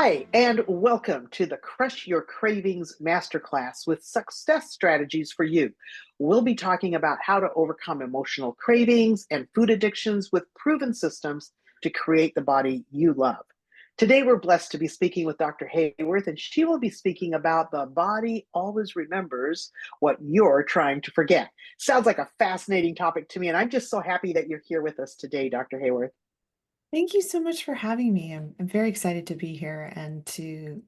Hi, and welcome to the Crush Your Cravings Masterclass with success strategies for you. We'll be talking about how to overcome emotional cravings and food addictions with proven systems to create the body you love. Today, we're blessed to be speaking with Dr. Haworth, and she will be speaking about the body always remembers what you're trying to forget. Sounds like a fascinating topic to me, and I'm just so happy that you're here with us today, Dr. Haworth. Thank you so much for having me. I'm very excited to be here and to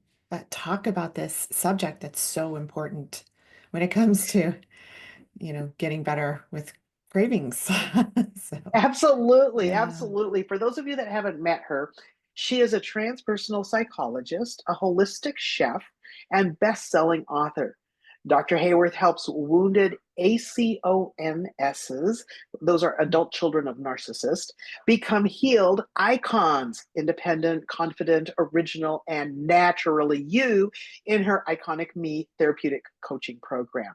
talk about this subject that's so important when it comes to, getting better with cravings. So, Absolutely, yeah. absolutely. For those of you that haven't met her, she is a transpersonal psychologist, a holistic chef, and best-selling author. Dr. Hayworth helps wounded ACONSs, those are adult children of narcissists, become healed icons, independent, confident, original, and naturally you in her Iconic Me therapeutic coaching program.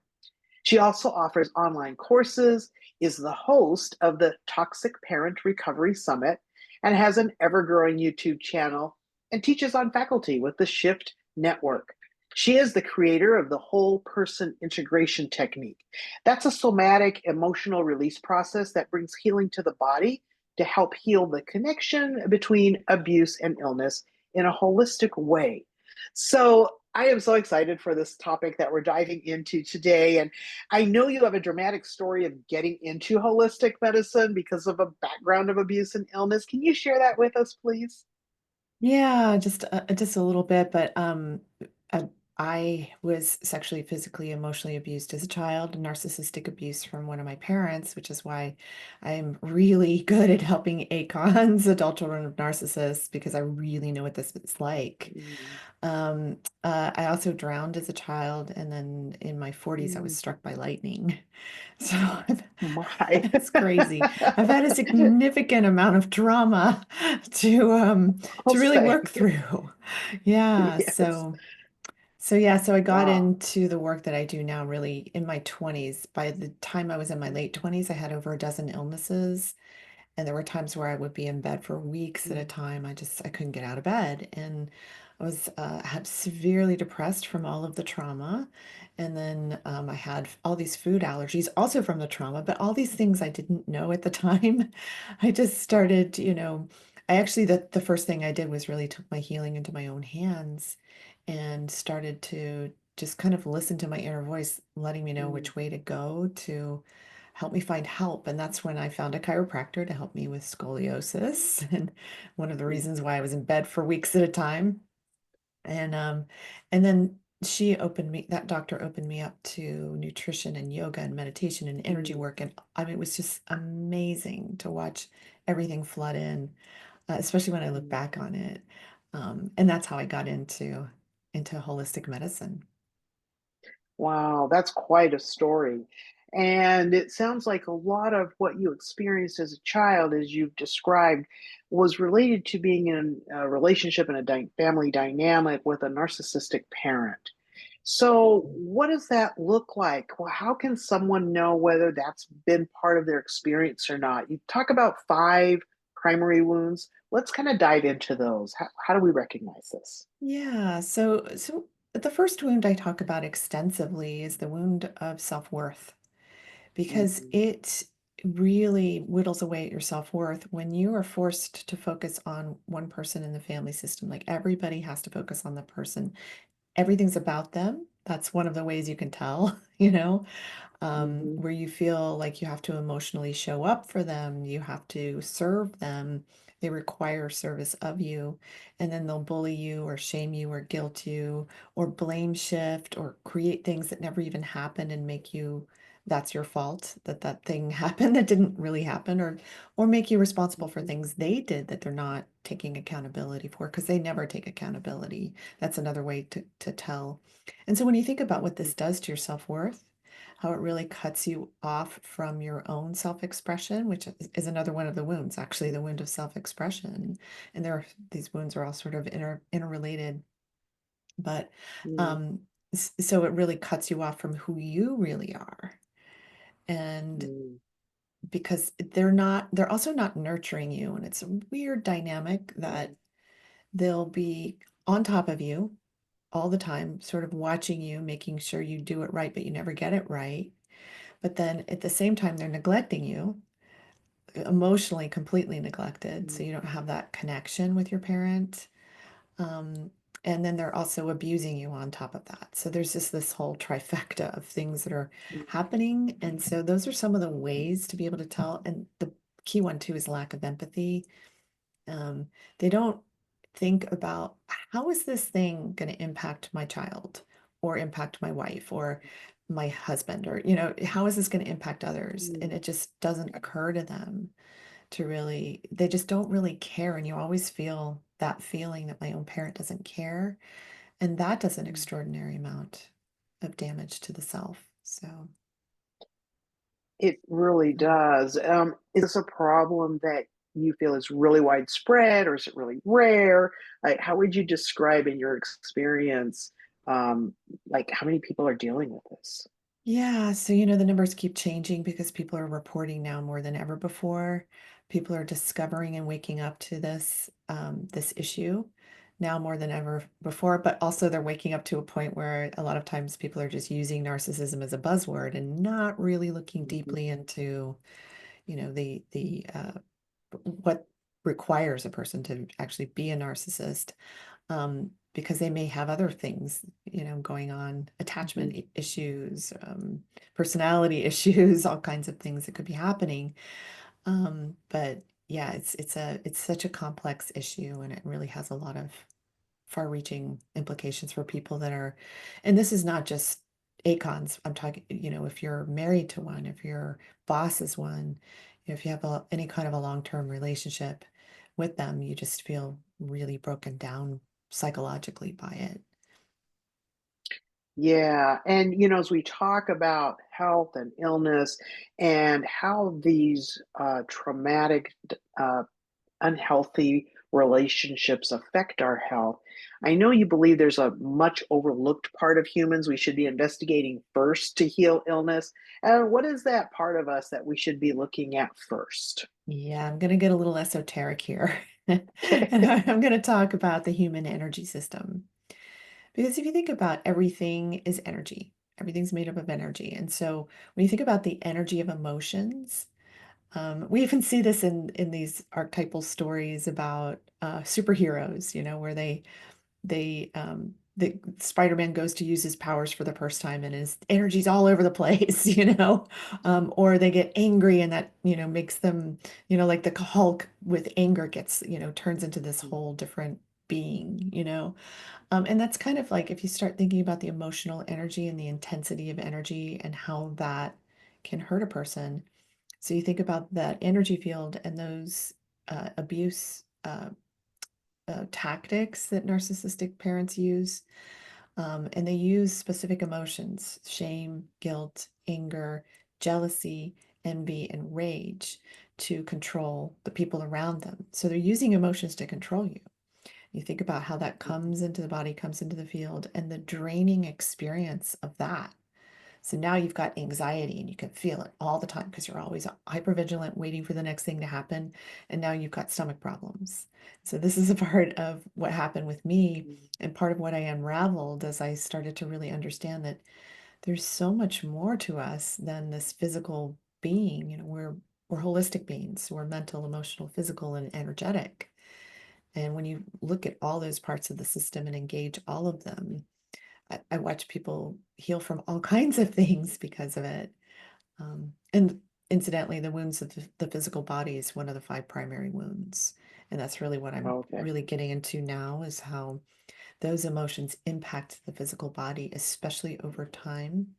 She also offers online courses, is the host of the Toxic Parent Recovery Summit, and has an ever growing YouTube channel and teaches on faculty with the Shift Network. She is the creator of the whole person integration technique. That's a somatic emotional release process that brings healing to the body to help heal the connection between abuse and illness in a holistic way. So, I am so excited for this topic that we're diving into today. And I know you have a dramatic story of getting into holistic medicine because of a background of abuse and illness. Can you share that with us, please? Yeah, just a little bit, but uh, I was sexually, physically, emotionally abused as a child, narcissistic abuse from one of my parents, which is why I'm really good at helping ACONs, adult children of narcissists, because I really know what this is like. Mm, I also drowned as a child, and then in my 40s, I was mm, struck by lightning. So my. it's crazy. I've had a significant amount of trauma to I'll really say. work through. Yeah, Yes. so I got Wow. into the work that I do now really in my 20s. By the time I was in my late 20s, I had over a dozen illnesses, and there were times where I would be in bed for weeks at a Mm, time. I couldn't get out of bed, and I was had severely depressed from all of the trauma. And then I had all these food allergies, also from the trauma, but all these things I didn't know at the time. I just started, I actually the first thing I did was really took my healing into my own hands and started to just kind of listen to my inner voice, letting me know mm, which way to go to help me find help. And that's when I found a chiropractor to help me with scoliosis. And one of the mm, reasons why I was in bed for weeks at a time. And and then that doctor opened me up to nutrition and yoga and meditation and energy mm. work. And I mean, it was just amazing to watch everything flood in, especially when I look Mm. back on it. And that's how I got into holistic medicine. Wow, that's quite a story. And it sounds like a lot of what you experienced as a child, as you've described, was related to being in a relationship and a family dynamic with a narcissistic parent. So, what does that look like? Well, how can someone know whether that's been part of their experience or not? You talk about five primary wounds. Let's kind of dive into those. How do we recognize this? Yeah, so the first wound I talk about extensively is the wound of self-worth, because Mhm, it really whittles away at your self-worth when you are forced to focus on one person in the family system. Like everybody has to focus on the person. Everything's about them. That's one of the ways you can tell, mhm, where you feel like you have to emotionally show up for them, you have to serve them, they require service of you, and then they'll bully you or shame you or guilt you or blame shift or create things that never even happened and make you that's your fault that that thing happened that didn't really happen, or make you responsible for mhm, things they did that they're not taking accountability for because they never take accountability. That's another way to tell. And so when you think about what mhm, this does to your self-worth, how it really cuts you off from your own self-expression, which is another one of the wounds, actually, the wound of self-expression. And these wounds are all sort of interrelated, but mhm, um, so it really cuts you off from who you really are. And mhm, because they're also not nurturing you. And it's a weird dynamic that they'll be on top of you all the time, sort of watching you, making sure you do it right, but you never get it right. But then at the same time, they're neglecting you, emotionally completely neglected. So you don't have that connection with your parent. Um, and then they're also abusing you on top of that. So there's just this whole trifecta of things that are happening. And so those are some of the ways to be able to tell. And the key one too is lack of empathy. Um, they don't think about how is this thing going to impact my child or impact my wife or my husband or, how is this going to impact others? And it just doesn't occur to them to really, they just don't really care. And you always feel that feeling that my own parent doesn't care. And that does an extraordinary amount of damage to the self. So, It really does. Is this a problem that you feel is really widespread, or is it really rare? Like, how would you describe in your experience, um, like how many people are dealing with this? yeah, so the numbers keep changing because people are reporting now more than ever before. People are discovering and waking up to this issue now more than ever before, but also they're waking up to a point where a lot of times people are just using narcissism as a buzzword and not really looking Mhm, deeply into, the what requires a person to actually be a narcissist, because they may have other things, going on, mhm. attachment issues, personality issues, all kinds of things that could be happening. But yeah, it's such a complex issue, and it really has a lot of far-reaching implications for people that are, and this is not just ACONs. I'm talking, if you're married to one, if your boss is one, if you have any kind of a long-term relationship with them, you just feel really broken down psychologically by it. Yeah, and as we talk about health and illness and how these traumatic, unhealthy relationships affect our health, I know you believe there's a much overlooked part of humans we should be investigating first to heal illness. And what is that part of us that we should be looking at first? Yeah, I'm going to get a little esoteric here. And Okay. I'm going to talk about the human energy system. Because if you think about everything is energy, everything's made up of energy. And so when you think about the energy of emotions, we even see this in these archetypal stories about superheroes, where the Spider-Man goes to use his powers for the first time and his energy's all over the place, or they get angry and that, makes them, like the Hulk with anger gets, turns into this whole different being, and that's kind of like if you start thinking about the emotional energy and the intensity of energy and how that can hurt a person. So you think about that energy field and those abuse tactics that narcissistic parents use. And they use specific emotions: shame, guilt, anger, jealousy, envy, and rage to control the people around them. So they're using emotions to control you. You think about how that comes into the body, comes into the field, and the draining experience of that. So now you've got anxiety and you can feel it all the time because you're always hypervigilant, waiting for the next thing to happen. And now you've got stomach problems. So this is a part of what happened with me and part of what I unraveled as I started to really understand that there's so much more to us than this physical being. We're holistic beings. We're mental, emotional, physical, and energetic. And when you look at all those parts of the system and engage all of them, I watch people heal from all kinds of things because of it. And incidentally, the wounds of the physical body is one of the five primary wounds. And that's really what I'm Okay. really getting into now is how those emotions impact the physical body, especially over time.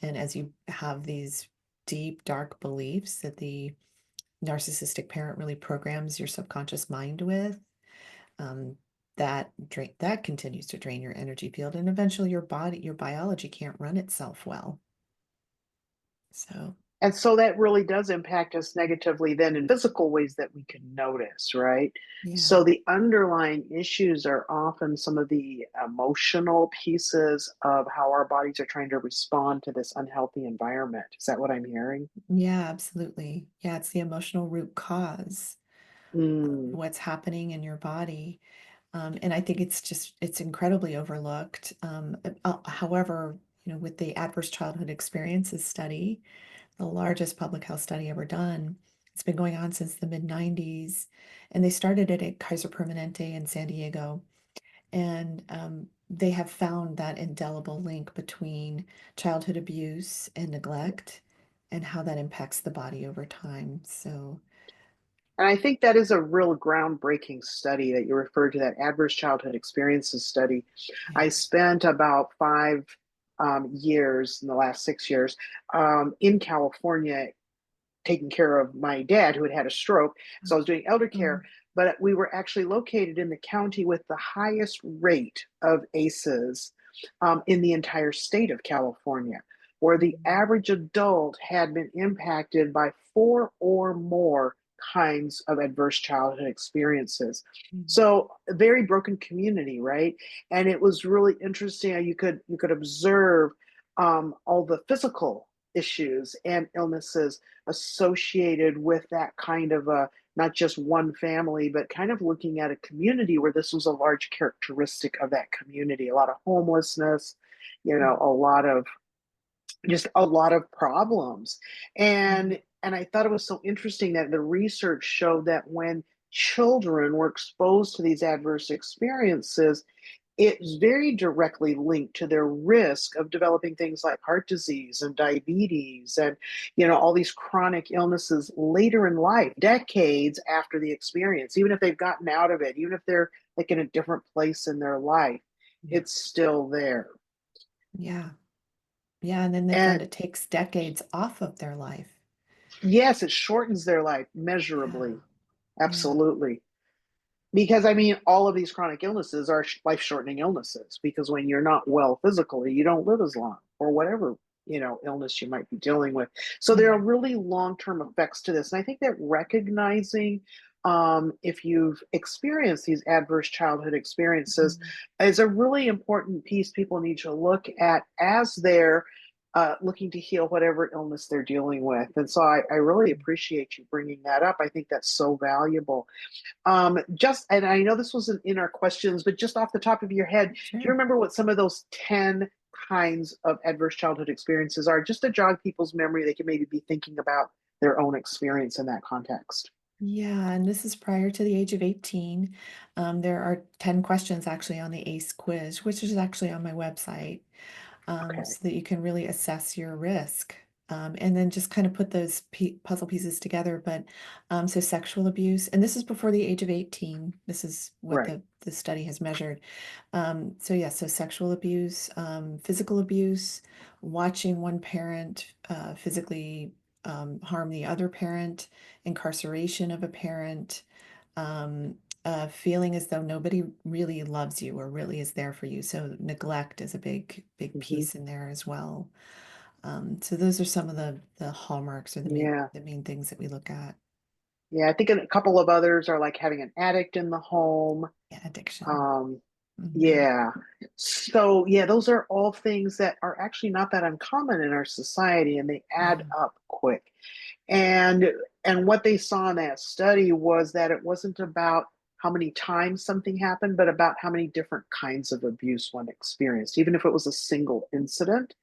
And as you have these deep, dark beliefs that the narcissistic parent really programs your subconscious mind with, um, that continues to drain your energy field, and eventually your biology can't run itself well. So And so that really does impact us negatively then in physical ways that we can notice, right? yeah, So the underlying issues are often some of the emotional pieces of how our bodies are trying to respond to this unhealthy environment. Is that what I'm hearing? yeah, absolutely. Yeah, it's the emotional root cause of Mm, what's happening in your body. And I think it's incredibly overlooked. However, with the Adverse Childhood Experiences study, the largest public health study ever done, it's been going on since the mid-90s, and they started it at Kaiser Permanente in San Diego. And they have found that indelible link between childhood abuse and neglect and how that impacts the body over time. So, And I think that is a real groundbreaking study that you referred to, that adverse childhood experiences study. I yeah. spent about 5 years in the last 6 years in California taking care of my dad who had had a stroke. So I was doing elder care, Mm, but we were actually located in the county with the highest rate of ACEs in the entire state of California, where the mm, average adult had been impacted by four or more kinds of adverse childhood experiences. mm, So a very broken community, right? And it was really interesting how you could observe all the physical issues and illnesses associated with that kind of a, not just one family, but kind of looking at a community where this was a large characteristic of that community. A lot of homelessness, mm, a lot of just a lot of problems. mm, And I thought it was so interesting that the research showed that when children were exposed to these adverse experiences, it's very directly linked to their risk of developing things like heart disease and diabetes and all these chronic illnesses later in life, decades after the experience. Even if they've gotten out of it, even if they're like in a different place in their life, yeah. it's still there. Yeah. Yeah. And then they found And it takes decades off of their life. yes, it shortens their life Yeah. measurably. Yeah. Absolutely. Because I mean, all of these chronic illnesses are life shortening illnesses, because when you're not well physically, you don't live as long, or whatever, illness you might be dealing with. So there are Yeah. really long term effects to this. And I think that recognizing, if you've experienced these adverse childhood experiences, Mm, is a really important piece people need to look at as they're looking to heal whatever illness they're dealing with. And so I really mm. appreciate you bringing that up. I think that's so valuable. And I know this wasn't in our questions, but just off the top of your head, do you Sure. remember what some of those 10 kinds of adverse childhood experiences are? Just to jog people's memory, they can maybe be thinking about their own experience in that context. Yeah, and this is prior to the age of 18. There are 10 questions actually on the ACE quiz, which is actually on my website, Okay, so that you can really assess your risk. And then just kind of put those puzzle pieces together. But so sexual abuse, and this is before the age of 18. This is what right. the study has measured. So yeah, so sexual abuse, physical abuse, watching one parent physically harm the other parent, incarceration of a parent, um, feeling as though nobody really loves you or really is there for you. So neglect is a big Hmm. piece in there as well. So those are some of the hallmarks or Yeah. the main things that we look at. Yeah. I think a couple of others are like having an addict in the home. Yeah, addiction. Um, Hmm. yeah. So, yeah, those are all things that are actually not that uncommon in our society, and they add Yeah, up quick. And what they saw in that study was that it wasn't about how many times something happened, but about how many different kinds of abuse one experienced. Even if it was a single incident,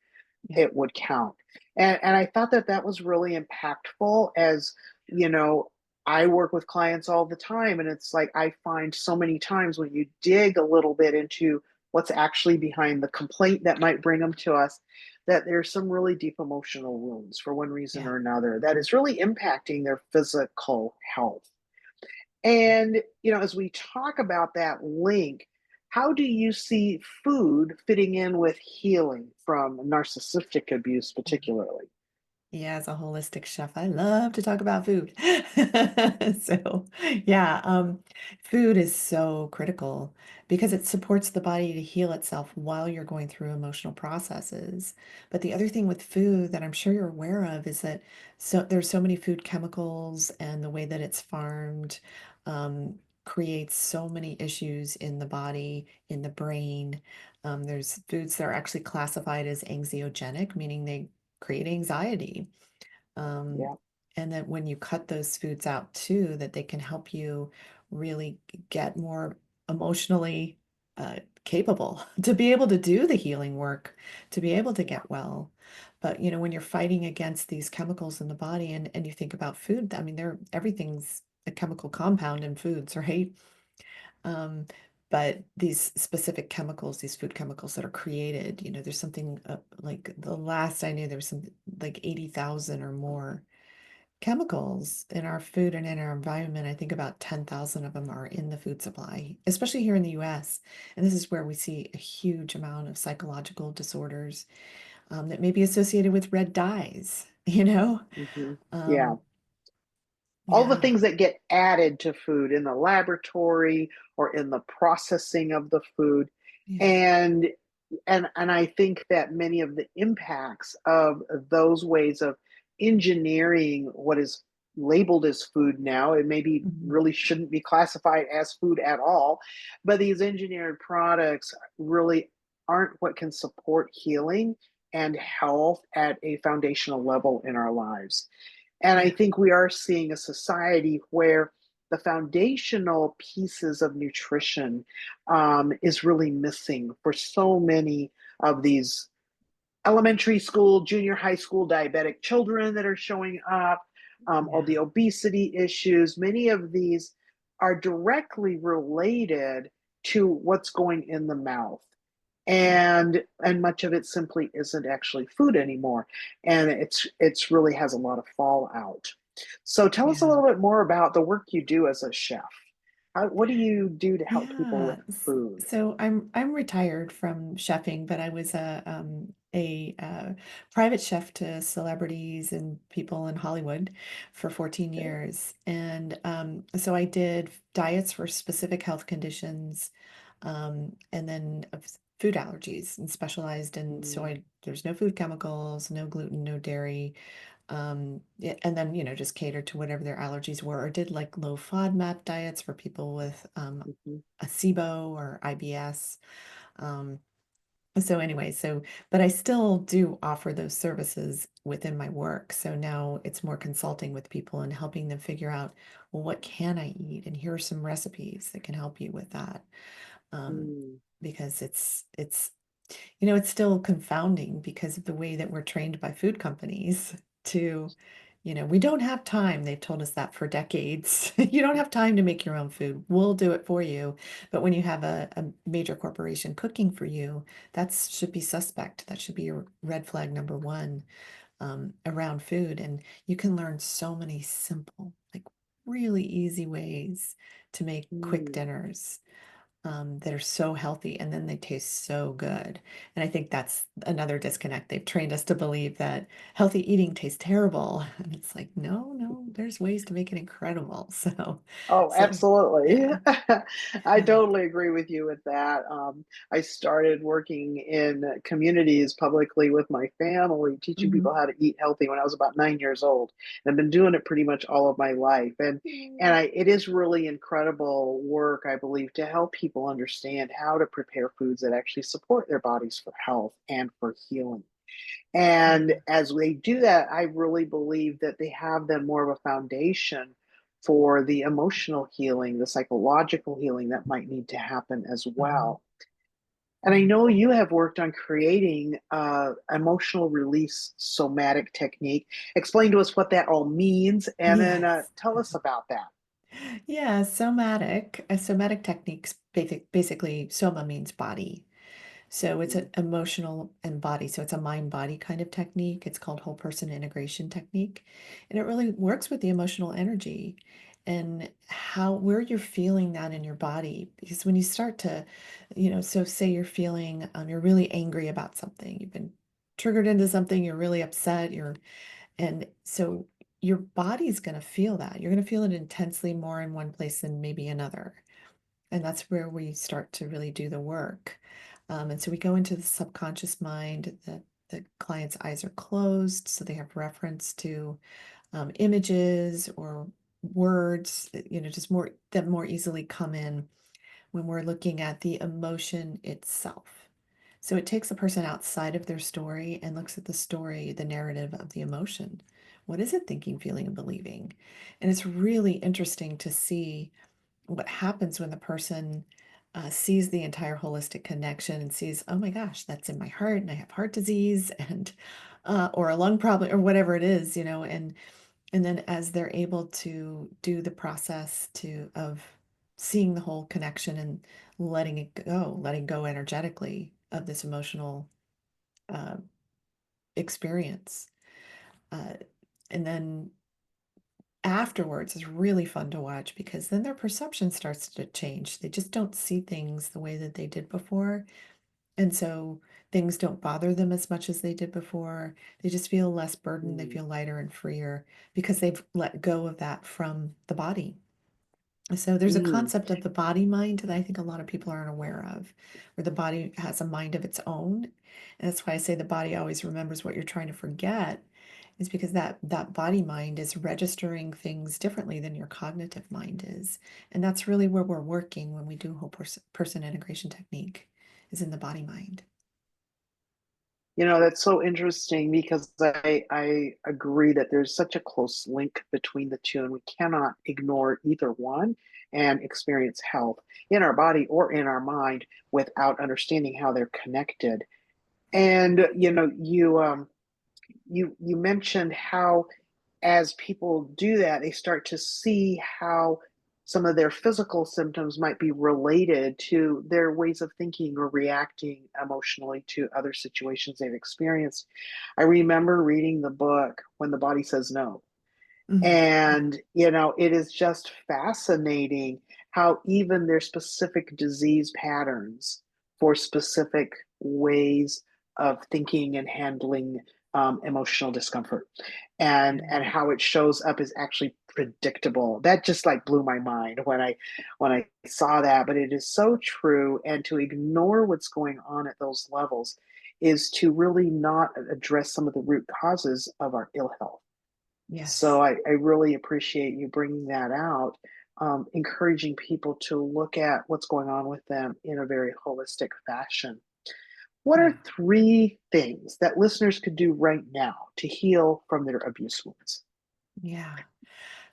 yeah, it would count. And I thought that that was really impactful, as you know, I work with clients all the time, and it's like I find so many times when you dig a little bit into what's actually behind the complaint that might bring them to us, that there's some really deep emotional wounds for one reason yeah. or another that is really impacting their physical health. Yeah. And, as we talk about that link, how do you see food fitting in with healing from narcissistic abuse, particularly? Yeah, as a holistic chef, I love to talk about food. So, yeah, food is so critical because it supports the body to heal itself while you're going through emotional processes. But the other thing with food that I'm sure you're aware of is that there's so many food chemicals and the way that it's farmed um, creates so many issues in the body, in the brain. There's foods that are actually classified as anxiogenic, meaning they create anxiety. Um, Yeah. and that when you cut those foods out too, that they can help you really get more. emotionally capable to be able to do the healing work, to be able to Yeah. get well. But when you're fighting against these chemicals in the body, and you think about food, I mean, everything's a chemical compound in foods, right? Um, but these specific chemicals, these food chemicals that are created, there's something like the last I knew, there was something like 80,000 or more chemicals in our food and in our environment. I think about 10,000 of them are in the food supply, especially here in the US. And this is where we see a huge amount of psychological disorders that may be associated with red dyes, you know? Hmm. Yeah. Um, All the yeah, things that get added to food in the laboratory or in the processing of the food. yeah, And and I think that many of the impacts of those ways of engineering what is labeled as food now, it maybe mhm, really shouldn't be classified as food at all, but these engineered products really aren't what can support healing and health at a foundational level in our lives. And I yeah, think we are seeing a society where the foundational pieces of nutrition is really missing for so many of these elementary school, junior high school diabetic children that are showing up, all yeah, the obesity issues. Many of these are directly related to what's going in the mouth. yeah, And much of it simply isn't actually food anymore, and it's really has a lot of fallout. So tell us a yeah. little bit more about the work you do as a chef. What do you do to help people Yeah. with food? So I'm retired from chefing, but I was a private chef to celebrities and people in Hollywood for 14 Okay. years. And so I did diets for specific health conditions, and then food allergies, and specialized in, so Mm, there's no food chemicals, no gluten, no dairy, yeah, and then just catered to whatever their allergies were, or did like low FODMAP diets for people with mhm, a SIBO or IBS. um, so anyway, but I still do offer those services within my work, so now it's more consulting with people and helping them figure out, well, what can I eat, and here are some recipes that can help you with that. um, mm, because it's still confounding because of the way that we're trained by food companies to, we don't have time. They've told us that for decades. You don't have time to make your own food. We'll do it for you. But when you have a major corporation cooking for you, that should be suspect. That should be your red flag number one, around food. And you can learn so many simple, like really easy ways to make quick mm, dinners that are so healthy, and then they taste so good. And I think that's another disconnect. They've trained us to believe that healthy eating tastes terrible. And it's like, no, no, there's ways to make it incredible. Oh, So absolutely. yeah, I yeah. totally agree with you with that. I started working in communities publicly with my family, teaching Hmm. people how to eat healthy when I was about 9 years old. And I've been doing it pretty much all of my life. It is really incredible work, I believe, to help people understand how to prepare foods that actually support their bodies for health and for healing. And Yeah. as they do that, I really believe that they have then more of a foundation for the emotional healing, the psychological healing that might need to happen as Mhm. well. And I Yeah. know you have worked on creating emotional release somatic technique. Explain to us what that all means, and then Yes. tell us about that. Yeah, somatic. A somatic techniques, basically, soma means body. So it's an Mm, emotional and body. So it's a mind body kind of technique. It's called whole person integration technique. And it really works with the emotional energy and where you're feeling that in your body. Because when you start to, so say you're feeling, you're really angry about something, you've been triggered into something, you're really upset, and so your body's going to feel that. You're going to feel it intensely more in one place than maybe another. And that's where we start to really do the work. And so we go into the subconscious mind. The client's eyes are closed, so they have reference to images or words, just more that more easily come in when we're looking at the emotion itself. So it takes a person outside of their story and looks at the story, the narrative of the emotion. What is it thinking, feeling, and believing? And it's really interesting to see what happens when the person sees the entire holistic connection and sees, oh my gosh, that's in my heart and I have heart disease and or a lung problem or whatever it is, and then as they're able to do the process of seeing the whole connection and letting go energetically of this emotional uh, experience. Uh, and then afterwards is really fun to watch because then their perception starts to change. They just don't see things the way that they did before. And so things don't bother them as much as they did before. They just feel less burdened. They Mm, feel lighter and freer because they've let go of that from the body. So there's a mm. concept of the body mind that I think a lot of people aren't aware of, where the body has a mind of its own. And that's why I say the body always remembers what you're trying to forget, is because that body mind is registering things differently than your cognitive mind is. And that's really where we're working when we do whole person integration technique, is in the body mind. That's so interesting because I agree that there's such a close link between the two, and we cannot ignore either one and experience health in our body or in our mind without understanding how they're connected. And you mentioned how as people do that, they start to see how some of their physical symptoms might be related to their ways of thinking or reacting emotionally to other situations they've experienced. I remember reading the book When the Body Says No. Mhm. And, it is just fascinating how even their specific disease patterns for specific ways of thinking and handling emotional discomfort and how it shows up is actually predictable. That just like blew my mind when I saw that. But it is so true. And to ignore what's going on at those levels is to really not address some of the root causes of our ill health. So Yes. I really appreciate you bringing that out, encouraging people to look at what's going on with them in a very holistic fashion. What are Yeah. 3 things that listeners could do right now to heal from their abuse wounds? Yeah.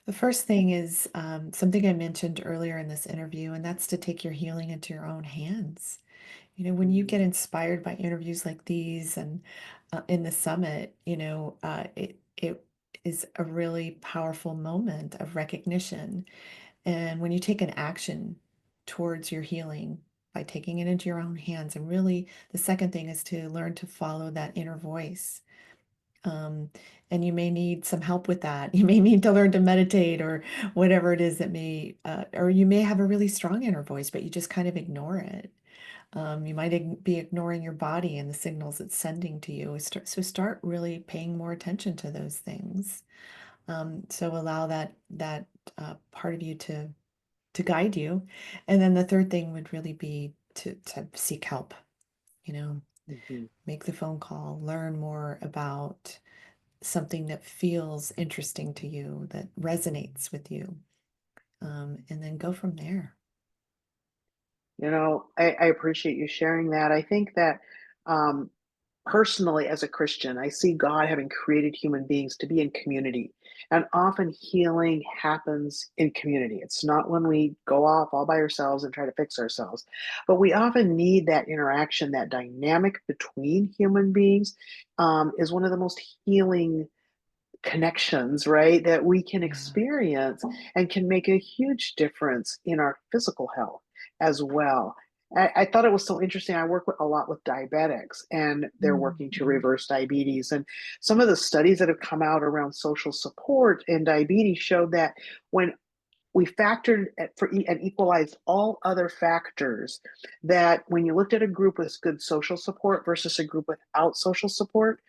The first thing is something I mentioned earlier in this interview, and that's to take your healing into your own hands. When you get Mm, inspired by interviews like these and in the summit, it is a really powerful moment of recognition. And when you take an action towards your healing by taking it into your own hands, and really the second thing is to learn to follow that inner voice. Um, and you may need some help with that. You may need to learn to meditate or whatever it is that or you may have a really strong inner voice, but you just kind of ignore it. You might be ignoring your body and the signals it's sending to you. So start really paying more attention to those things. So allow that part of you to guide you. And then the third thing would really be to seek help. You know, mhm. make the phone call, learn more about something that feels interesting to you, that resonates with you, and then go from there. I appreciate you sharing that. I think that um, personally, as a Christian, I see God having created human beings to be in community. And often healing happens in community. It's not when we go off all by ourselves and try to fix ourselves, but we often need that interaction, that dynamic between human beings is one of the most healing connections, right? That we can Yeah. experience and can make a huge difference in our physical health as well. I thought it was so interesting. I work a lot with diabetics, and they're working to Mhm. reverse diabetes. And some of the studies that have come out around social support in diabetes showed that when we factored and equalized all other factors, that when you looked at a group with good social support versus a group without social support,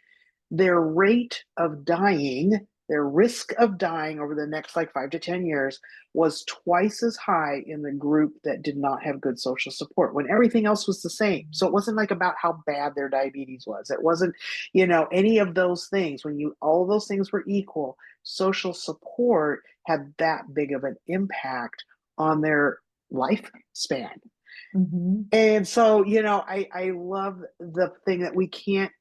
their rate of dying, their risk of dying over the next like 5 to 10 years was twice as high in the group that did not have good social support when everything else was the same. So it wasn't like about how bad their diabetes was. It wasn't, any of those things. When all of those things were equal, social support had that big of an impact on their lifespan. Mhm. And so, I love the thing that we can't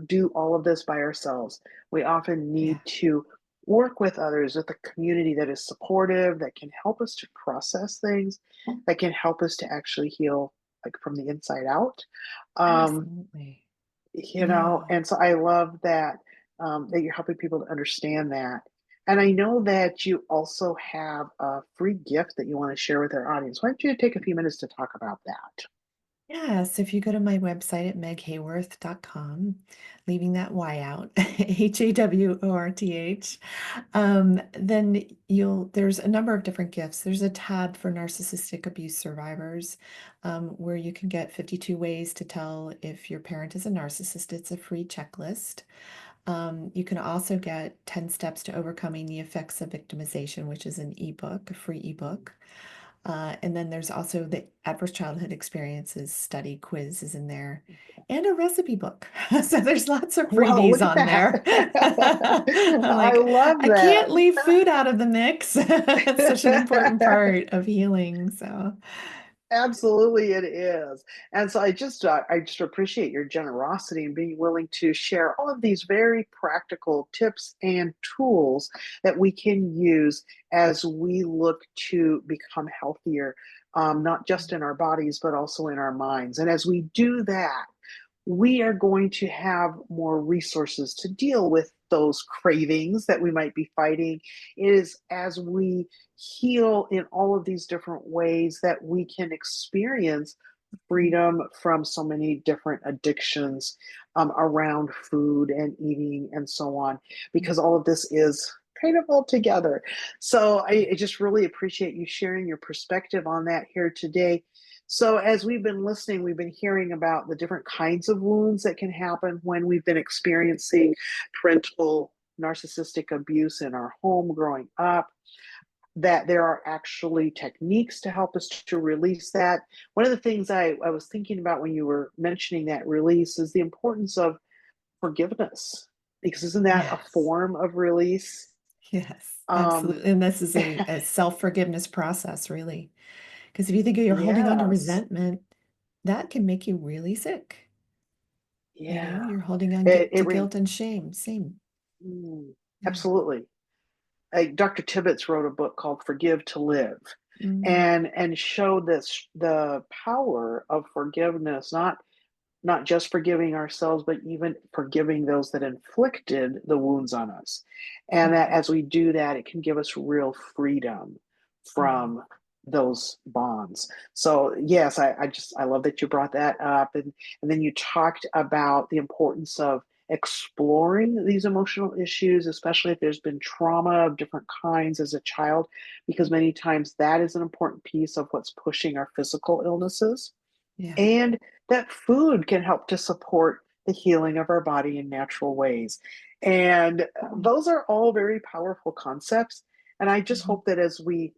do all of this by ourselves. We often Yeah. need to work with others, with a community that is supportive, that can help us to process things, that can help us to actually heal like from the inside out. Um, Absolutely. Yeah. and so I love that that you're helping people to understand that. And I know that you also have a free gift that you want to share with our audience. Why don't you take a few minutes to talk about that? Yes, if you go to my website at meghaworth.com, leaving that Y out, Haworth, then there's a number of different gifts. There's a tab for narcissistic abuse survivors, where you can get 52 ways to tell if your parent is a narcissist. It's a free checklist. You can also get 10 steps to overcoming the effects of victimization, which is an ebook, a free ebook. And then there's also the adverse childhood experiences study quiz is in there and a recipe book. So there's lots of Well, freebies look at on that. there. I'm I like, love I that. can't leave food out of the mix. It's such an important part of healing. So, Absolutely, it is. And so I just appreciate your generosity and being willing to share all of these very practical tips and tools that we can use as we look to become healthier, not just in our bodies, but also in our minds. And as we do that, we are going to have more resources to deal with those cravings that we might be fighting. It is as we heal in all of these different ways that we can experience freedom from so many different addictions around food and eating and so on, because all of this is kind of all together. So I just really appreciate you sharing your perspective on that here today. So, as we've been listening, we've been hearing about the different kinds of wounds that can happen when we've been experiencing parental narcissistic abuse in our home growing up, that there are actually techniques to help us to release that. One of the things I was thinking about when you were mentioning that release is the importance of forgiveness, because isn't that a yes, form of release? yes, Um, absolutely. And this is a self-forgiveness process, really. Because if you think you're holding on to yes, resentment, that can make you really sick. yeah. You're holding on It, it to re- guilt and shame. Same. mm, Yeah. absolutely. Dr. Tibbetts wrote a book called Forgive to Live, Mm, and showed this the power of forgiveness, not just forgiving ourselves, but even forgiving those that inflicted the wounds on us. And that mhm, as we do that, it can give us real freedom mhm, from those bonds. So yes, I love that you brought that up. And then you talked about the importance of exploring these emotional issues, especially if there's been trauma of different kinds as a child, because many times that is an important piece of what's pushing our physical illnesses, yeah. and that food can help to support the healing of our body in natural ways. And those are all very powerful concepts. And I just Mhm, hope that as we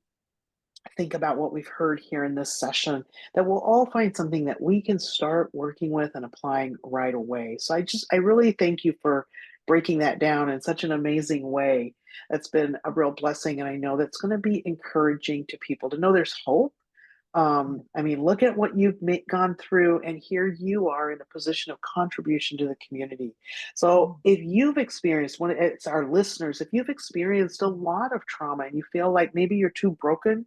think about what we've heard here in this session, that we'll all find something that we can start working with and applying right away. So I really thank you for breaking that down in such an amazing way. That's been a real blessing. And I know that's going to be encouraging to people to know there's hope. I mean, look at what you've gone through, and here you are in a position of contribution to the community. So, mhm, if you've experienced one, it's our listeners, if you've experienced a lot of trauma and you feel like maybe you're too broken,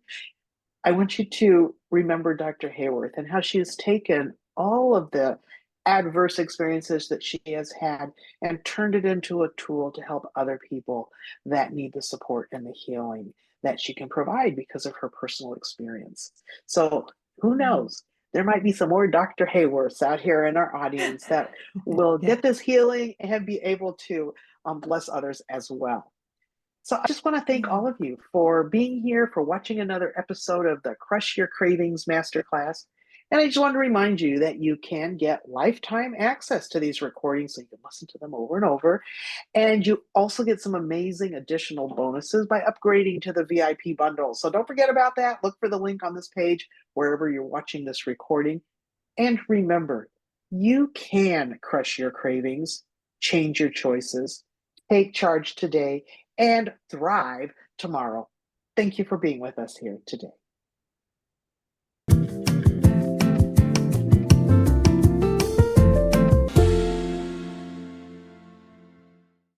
I want you to remember Dr. Hayworth and how she has taken all of the adverse experiences that she has had and turned it into a tool to help other people that need the support and the healing that she can provide because of her personal experience. So, who mhm. knows? There might be some more Dr. Hayworths out here in our audience that will Yeah. get this healing and be able to bless others as well. So I just want to thank Yeah. all of you for being here, for watching another episode of the Crush Your Cravings Masterclass. And I just want to remind you that you can get lifetime access to these recordings so you can listen to them over and over. And you also get some amazing additional bonuses by upgrading to the VIP bundle. So don't forget about that. Look for the link on this page wherever you're watching this recording. And remember, you can crush your cravings, change your choices, take charge today, and thrive tomorrow. Thank you for being with us here today.